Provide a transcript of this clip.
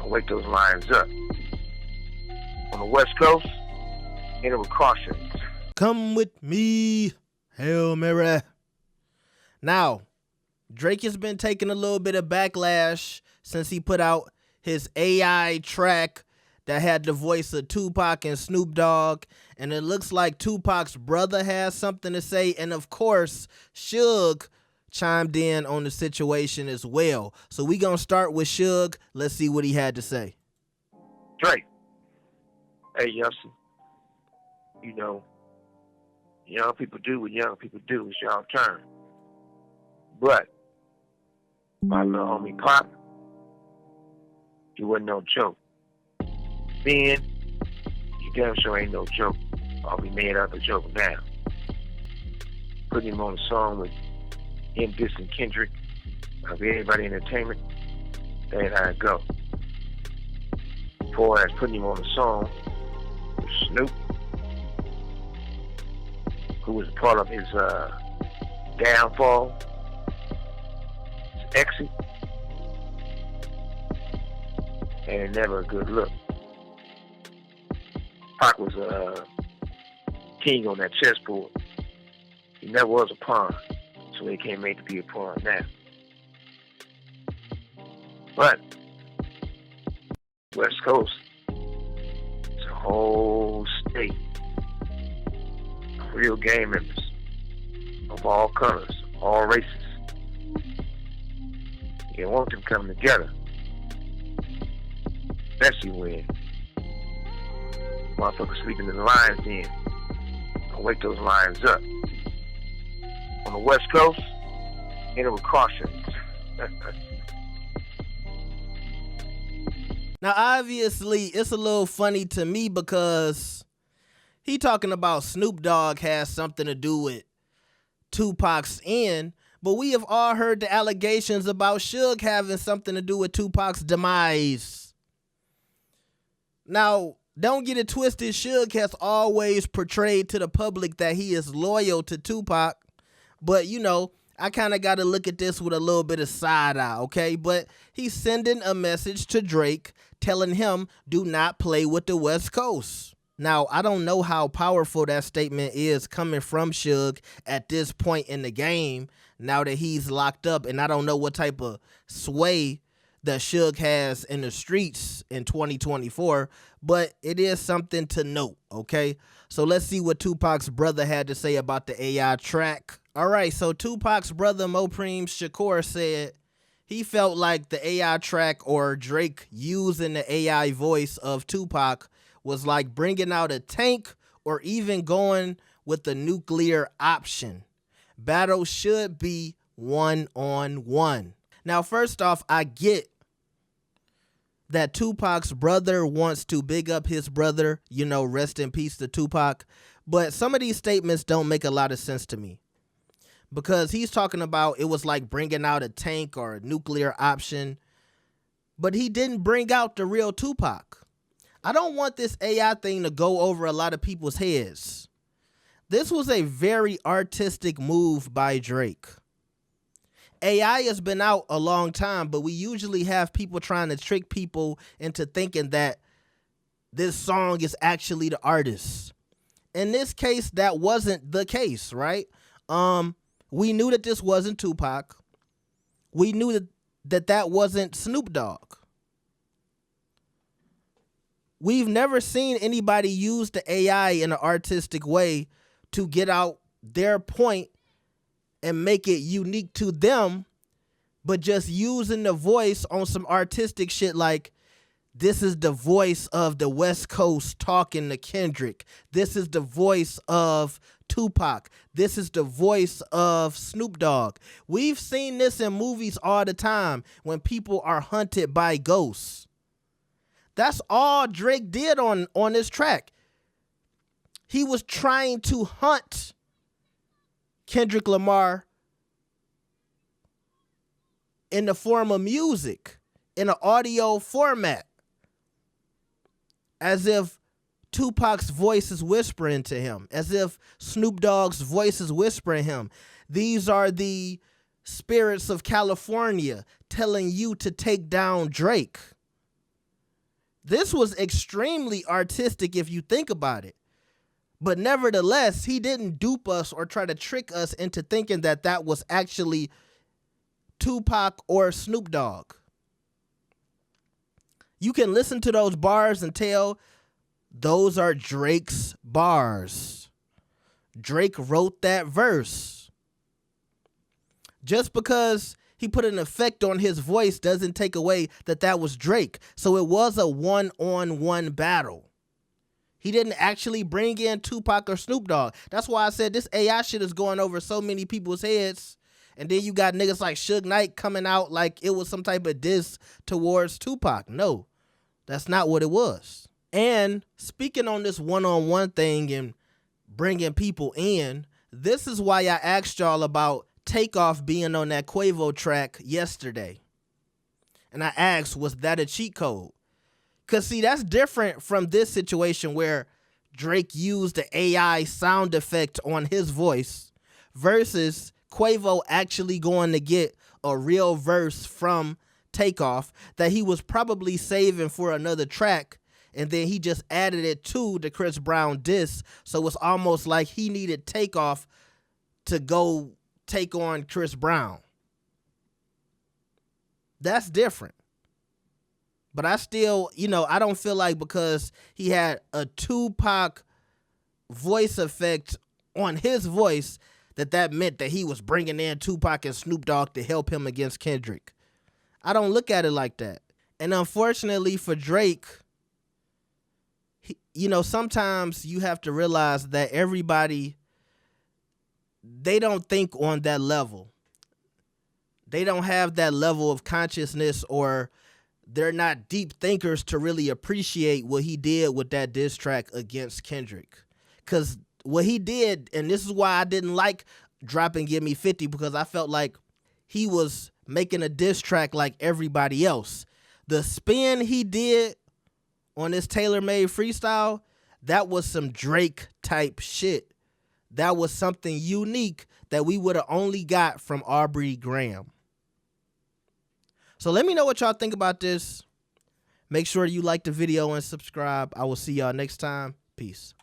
I'll wake those lions up. On the West Coast, enter with caution. Come with me, Hail Mary. Now, Drake has been taking a little bit of backlash since he put out his AI track that had the voice of Tupac and Snoop Dogg, and it looks like Tupac's brother has something to say, and of course, Suge chimed in on the situation as well. So we gonna start with Suge. Let's see what he had to say. Drake, hey youngster, you know, young people do what young people do. It's y'all turn. But my little homie Pop, he wasn't no joke. Ben, you damn sure ain't no joke. I'll be made out the joke now. Putting him on a song with him dissing Kendrick, of Everybody Entertainment, that ain't how it go. Before as putting him on a song with Snoop, who was part of his downfall, his exit, and never a good look. Pac was a king on that chessboard. He never was a pawn, so he can't make to be a pawn now. But West Coast, it's a whole state of real gang members of all colors, all races. You want them coming together, especially when motherfuckers sleeping in the lion's den. I'll wake those lions up. On the West Coast, enter with caution. Now, obviously, it's a little funny to me because he talking about Snoop Dogg has something to do with Tupac's end, but we have all heard the allegations about Suge having something to do with Tupac's demise. Now, don't get it twisted, Suge has always portrayed to the public that he is loyal to Tupac, but you know, I kind of got to look at this with a little bit of side eye, okay? But he's sending a message to Drake telling him, do not play with the West Coast. Now, I don't know how powerful that statement is coming from Suge at this point in the game, now that he's locked up, and I don't know what type of sway that Suge has in the streets in 2024, but it is something to note, okay? So let's see what Tupac's brother had to say about the AI track. All right, so Tupac's brother Mopreem Shakur said he felt like the AI track or Drake using the AI voice of Tupac was like bringing out a tank or even going with the nuclear option. Battle should be one-on-one. Now, first off, I get that Tupac's brother wants to big up his brother, you know, rest in peace to Tupac, but some of these statements don't make a lot of sense to me. Because he's talking about it was like bringing out a tank or a nuclear option, but he didn't bring out the real Tupac. I don't want this AI thing to go over a lot of people's heads. This was a very artistic move by Drake. AI has been out a long time, but we usually have people trying to trick people into thinking that this song is actually the artist. In this case, that wasn't the case, right? We knew that this wasn't Tupac. We knew that wasn't Snoop Dogg. We've never seen anybody use the AI in an artistic way to get out their point and make it unique to them, but just using the voice on some artistic shit like, this is the voice of the West Coast talking to Kendrick. This is the voice of Tupac. This is the voice of Snoop Dogg. We've seen this in movies all the time when people are hunted by ghosts. That's all Drake did on this track. He was trying to hunt Kendrick Lamar in the form of music, in an audio format, as if Tupac's voice is whispering to him, as if Snoop Dogg's voice is whispering him. These are the spirits of California telling you to take down Drake. This was extremely artistic if you think about it. But nevertheless, he didn't dupe us or try to trick us into thinking that that was actually Tupac or Snoop Dogg. You can listen to those bars and tell those are Drake's bars. Drake wrote that verse. Just because he put an effect on his voice doesn't take away that that was Drake. So it was a one-on-one battle. He didn't actually bring in Tupac or Snoop Dogg. That's why I said this AI shit is going over so many people's heads. And then you got niggas like Suge Knight coming out like it was some type of diss towards Tupac. No, that's not what it was. And speaking on this one-on-one thing and bringing people in, this is why I asked y'all about Takeoff being on that Quavo track yesterday. And I asked, was that a cheat code? Because, see, that's different from this situation where Drake used the AI sound effect on his voice versus Quavo actually going to get a real verse from Takeoff that he was probably saving for another track, and then he just added it to the Chris Brown diss. So it's almost like he needed Takeoff to go take on Chris Brown. That's different. But I still, I don't feel like because he had a Tupac voice effect on his voice that meant that he was bringing in Tupac and Snoop Dogg to help him against Kendrick. I don't look at it like that. And unfortunately for Drake, sometimes you have to realize that everybody, they don't think on that level. They don't have that level of consciousness, or they're not deep thinkers to really appreciate what he did with that diss track against Kendrick. Because what he did, and this is why I didn't like dropping Give Me 50, because I felt like he was making a diss track like everybody else. The spin he did on this tailor-made freestyle, that was some Drake type shit. That was something unique that we would have only got from Aubrey Graham. So let me know what y'all think about this. Make sure you like the video and subscribe. I will see y'all next time. Peace.